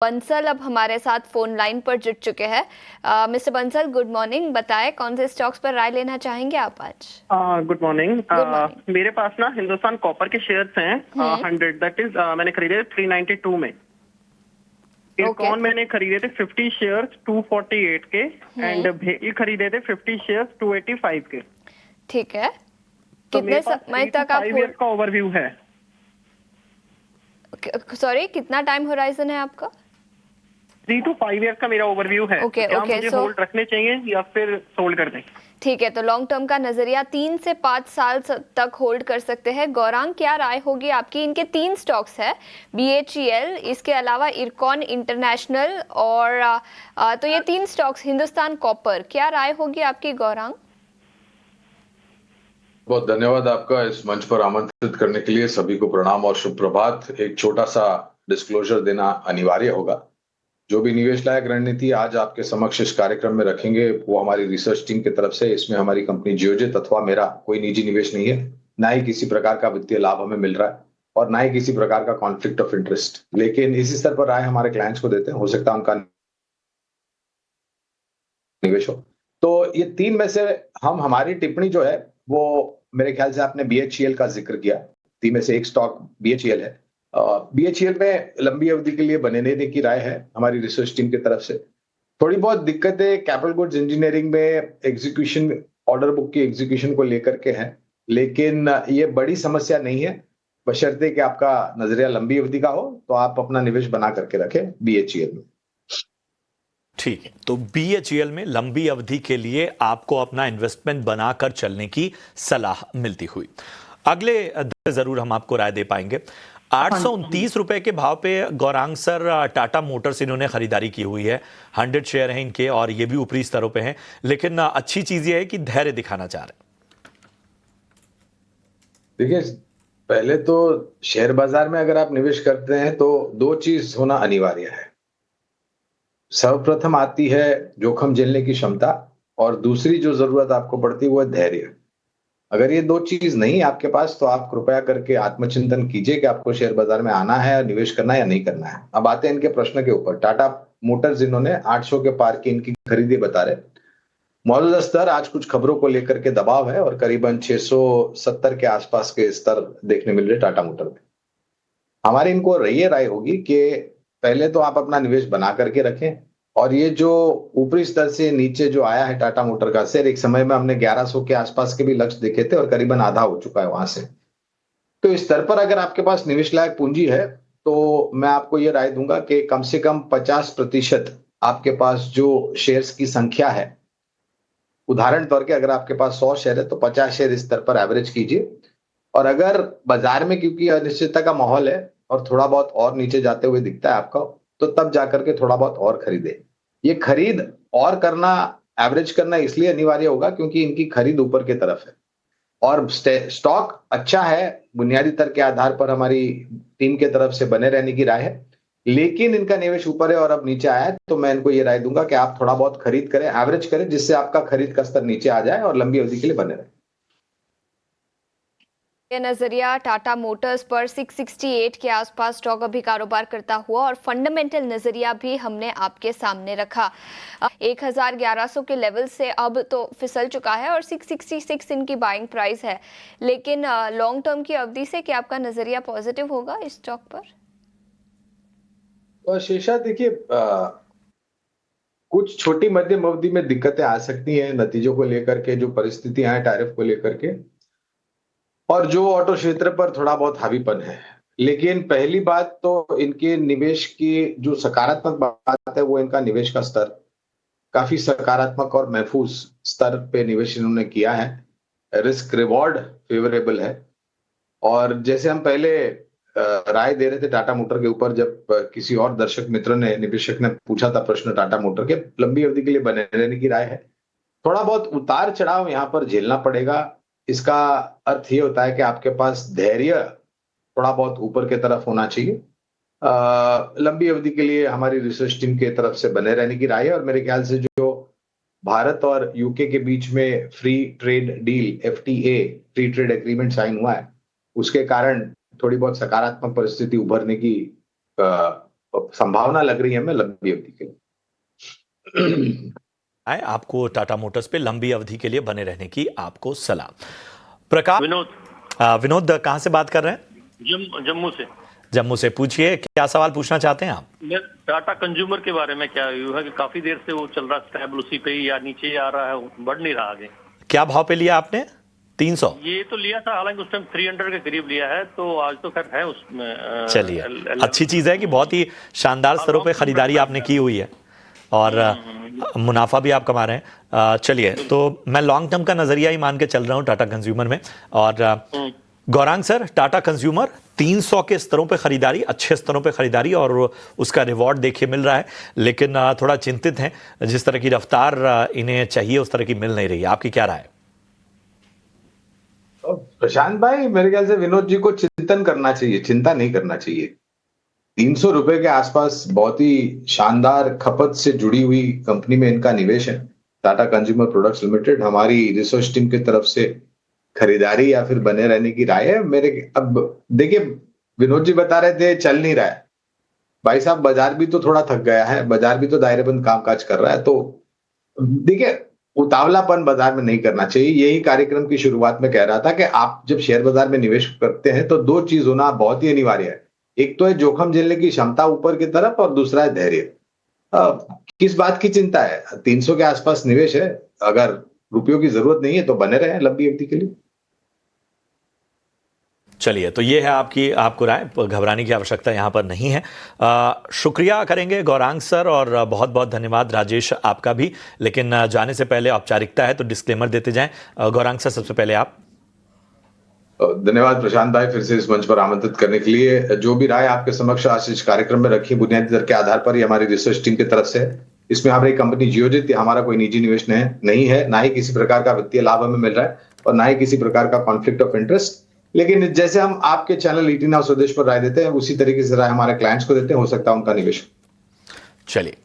बंसल अब हमारे साथ फोन लाइन पर जुड़ चुके हैं। Mister Bansal, good morning. बताएं कौन से स्टॉक्स पर राय लेना चाहेंगे आप आज? Good morning. Good morning. मेरे पास ना हिंदुस्तान कॉपर के शेयर्स हैं 100, दैट इज मैंने खरीदे 392 में। इरकॉन मैंने खरीदे थे 50 शेयर्स 248 के एंड भेल खरीदे थे 50 शेयर्स 285 के। ठीक है, तो कितने मेरे पास समय 3 to तक आप 5 ईयर्स का ओवरव्यू है। सॉरी, कितना टाइम होराइजन है आपका? 3 to 5 ईयर्स का मेरा ओवरव्यू है। ओके, क्या ओके, मुझे होल्ड रखने चाहिए या फिर सोल्ड कर दें? ठीक है, तो लॉन्ग टर्म का नजरिया 3 से 5 साल तक होल्ड कर सकते हैं। गौरांग, क्या राय होगी आपकी? इनके 3 स्टॉक्स है, BHEL, इसके अलावा इरकॉन इंटरनेशनल और तो ये 3 स्टॉक्स, हिंदुस्तान कॉपर। क्या राय होगी आपकी गौरांग? बहुत धन्यवाद आपका इस मंच पर आमंत्रित करने के लिए। सभी को प्रणाम और शुभ प्रभात। एक छोटा सा डिस्क्लोजर देना अनिवार्य होगा। जो भी निवेश लायक रणनीति आज आपके समक्ष इस कार्यक्रम में रखेंगे वो हमारी रिसर्च टीम की तरफ से, इसमें हमारी कंपनी जियोजित अथवा मेरा कोई निजी निवेश नहीं है। ना ही किसी प्रकार का वित्तीय लाभ हमें मिल रहा है और ना ही किसी प्रकार का कॉन्फ्लिक्ट ऑफ इंटरेस्ट। लेकिन इसी स्तर पर राय हमारे क्लाइंट्स को देते हैं, हो सकता है उनका निवेश हो। तो ये 3 में से हम हमारी टिप्पणी जो है वो, मेरे ख्याल से आपने BHEL का जिक्र किया। 3 में से एक स्टॉक BHEL है। BHEL में लंबी अवधि के लिए बने रहने की राय है हमारी रिसर्च टीम की तरफ से। थोड़ी बहुत दिक्कतें कैपिटल गुड्स इंजीनियरिंग में एग्जीक्यूशन, ऑर्डर बुक की एग्जीक्यूशन को लेकर के हैं, लेकिन ये बड़ी समस्या नहीं है, बशर्ते कि आपका नजरिया लंबी अवधि का हो तो आप अपना निवेश बना करके रखें BHEL में। ठीक है, तो BHEL में लंबी अवधि के लिए आपको अपना इन्वेस्टमेंट बनाकर चलने की सलाह मिलती हुई। अगले जरूर हम आपको राय दे पाएंगे। 829 रुपए के भाव पे गौरांग सर टाटा मोटर्स इन्होंने खरीदारी की हुई है। 100 शेयर हैं इनके और ये भी ऊपरी स्तरों पे हैं, लेकिन अच्छी चीज ये है कि धैर्य दिखाना चाह रहे हैं। देखिए, पहले तो शेयर बाजार में अगर आप निवेश करते हैं तो 2 चीज होना अनिवार्य है। सर्वप्रथम आती है जोखिम झेलने की क्षमता और दूसरी जो जरूरत आपको पड़ती है वो है धैर्य। अगर ये 2 चीज नहीं है आपके पास तो आप कृपया करके आत्मचिंतन कीजिए कि आपको शेयर बाजार में आना है, निवेश करना है या नहीं करना है। अब आते हैं इनके प्रश्न के ऊपर। टाटा मोटर्स इन्होंने 800 के पार की इनकी खरीदी बता रहे। मौजूदा स्तर आज कुछ खबरों को लेकर के दबाव है और करीबन 670 के आसपास के स्तर देखने मिल रहे टाटा मोटर में। हमारी इनको ये राय होगी कि पहले तो आप अपना निवेश बना करके रखें और ये जो ऊपरी स्तर से नीचे जो आया है टाटा मोटर का शेयर, एक समय में हमने 1100 के आसपास के भी लक्ष्य देखे थे और करीबन आधा हो चुका है वहां से। तो इस स्तर पर अगर आपके पास निवेश लायक पूंजी है तो मैं आपको ये राय दूंगा कि कम से कम 50% आपके पास जो शेयर्स की संख्या है, उदाहरण तौर के अगर आपके पास 100 शेयर है तो 50 शेयर इस स्तर पर एवरेज कीजिए। और अगर बाजार में क्योंकि अनिश्चितता का माहौल है और थोड़ा बहुत और नीचे जाते हुए दिखता है आपको, तो तब जाकर के थोड़ा बहुत और खरीदे। ये खरीद और करना, एवरेज करना इसलिए अनिवार्य होगा क्योंकि इनकी खरीद ऊपर की तरफ है और स्टॉक अच्छा है। बुनियादी तर्क के आधार पर हमारी टीम के तरफ से बने रहने की राय है, लेकिन इनका निवेश ऊपर है और अब नीचे आया है तो मैं इनको ये राय दूंगा कि आप थोड़ा बहुत खरीद करें, एवरेज करें, जिससे आपका खरीद का स्तर नीचे आ जाए और लंबी अवधि के लिए बने रहे। ये नजरिया टाटा मोटर्स पर 668 के आसपास स्टॉक अभी कारोबार करता हुआ और फंडामेंटल नजरिया भी हमने आपके सामने रखा। 1100 के लेवल से अब तो फिसल चुका है और 666 इनकी बाइंग प्राइस है, लेकिन लॉन्ग टर्म की अवधि से क्या आपका नजरिया पॉजिटिव होगा इस स्टॉक पर? और शेषा, देखिए, कुछ छोटी मध्यम अवधि में दिक्कतें आ सकती हैं नतीजों को लेकर के, जो परिस्थितियां हैं टैरिफ को लेकर के, और जो ऑटो क्षेत्र पर थोड़ा बहुत हावीपन है। लेकिन पहली बात तो इनके निवेश की जो सकारात्मक बात है वो इनका निवेश का स्तर काफी सकारात्मक और महफूज स्तर पे निवेश इन्होंने किया है। रिस्क रिवॉर्ड फेवरेबल है। और जैसे हम पहले राय दे रहे थे टाटा मोटर के ऊपर, जब किसी और दर्शक मित्र ने, निवेशक ने पूछा था प्रश्न टाटा मोटर के, लंबी अवधि के लिए बने रहने की राय है। थोड़ा बहुत उतार चढ़ाव यहाँ पर झेलना पड़ेगा। इसका अर्थ ये होता है कि आपके पास धैर्य थोड़ा बहुत ऊपर की तरफ होना चाहिए। लंबी अवधि के लिए हमारी रिसर्च टीम की तरफ से बने रहने की राय है और मेरे ख्याल से जो भारत और यूके के बीच में free trade deal FTA, free trade agreement sign हुआ है, उसके कारण थोड़ी बहुत सकारात्मक परिस्थिति उभरने की संभावना लग रही है हमें लंबी अवधि के लिए। आपको टाटा मोटर्स पे लंबी अवधि के लिए बने रहने की आपको सलाह। प्रकाश विनोद कहां से बात कर रहे हैं? जम्मू से। जम्मू से पूछिए, क्या सवाल पूछना चाहते हैं आप? टाटा कंज्यूमर के बारे में क्या व्यू है कि काफी देर से वो चल रहा स्टेबल उसी पे ही या नीचे आ रहा है, बढ़ नहीं रहा आगे। क्या भाव पे लिया आपने? 300? ये तो लिया था, हालांकि उस टाइम 300 के करीब लिया है, तो आज तो खैर है उसमें। चलिए, अच्छी चीज है कि बहुत ही शानदार स्तरों पे खरीदारी आपने की हुई है और मुनाफा भी आप कमा रहे हैं। चलिए, तो मैं लॉन्ग टर्म का नजरिया ही मान के चल रहा हूं टाटा कंज्यूमर में। और गौरांग सर, टाटा कंज्यूमर 300 के स्तरों पे खरीदारी, अच्छे स्तरों पे खरीदारी और उसका रिवॉर्ड देखिए मिल रहा है, लेकिन थोड़ा चिंतित हैं, जिस तरह की रफ्तार इन्हें चाहिए उस तरह की मिल नहीं रही है। आपकी क्या राय है? प्रशांत भाई, मेरे ख्याल से विनोद जी को चिंतन करना चाहिए, चिंता नहीं करना चाहिए। 300 रुपए के आसपास बहुत ही शानदार खपत से जुड़ी हुई कंपनी में इनका निवेश है। टाटा कंज्यूमर प्रोडक्ट्स लिमिटेड, हमारी रिसर्च टीम की तरफ से खरीदारी या फिर बने रहने की राय है मेरे। अब देखिए, विनोद जी बता रहे थे चल नहीं रहा है। भाई साहब, बाजार भी तो थोड़ा थक गया है, बाजार भी तो दायरेबंद कामकाज कर रहा है। तो देखिए, उतावलापन बाजार में नहीं करना चाहिए। यही कार्यक्रम की शुरुआत में कह रहा था कि आप जब शेयर बाजार में निवेश करते हैं तो दो चीज होना बहुत ही अनिवार्य है। एक तो है जोखिम झेलने की क्षमता ऊपर की तरफ, और दूसरा है धैर्य। किस बात की चिंता है? 300 के आसपास निवेश है, अगर रुपयों की जरूरत नहीं है तो बने रहे लंबी अवधि के लिए। चलिए, तो ये है आपको राय, घबराने की आवश्यकता यहाँ पर नहीं है। शुक्रिया करेंगे गौरांग सर, और बहुत बहुत धन्यवाद राजेश आपका भी। लेकिन जाने से पहले औपचारिकता है तो डिस्क्लेमर देते जाएं। गौरांग सर, सबसे पहले आप। धन्यवाद प्रशांत भाई, फिर से इस मंच पर आमंत्रित करने के लिए। जो भी राय आपके समक्ष आज इस कार्यक्रम में रखी, बुनियादी दर के आधार पर ही हमारी रिसर्च टीम की तरफ से। इसमें हमारी कंपनी जियोजित, हमारा कोई निजी निवेश नहीं है, ना ही किसी प्रकार का वित्तीय लाभ हमें मिल रहा है और ना ही किसी प्रकार का कॉन्फ्लिक्ट ऑफ इंटरेस्ट। लेकिन जैसे हम आपके चैनल ईटी नाउ स्वदेश पर राय देते हैं, उसी तरीके से राय हमारे क्लाइंट्स को देते हैं, हो सकता है उनका निवेश। चलिए,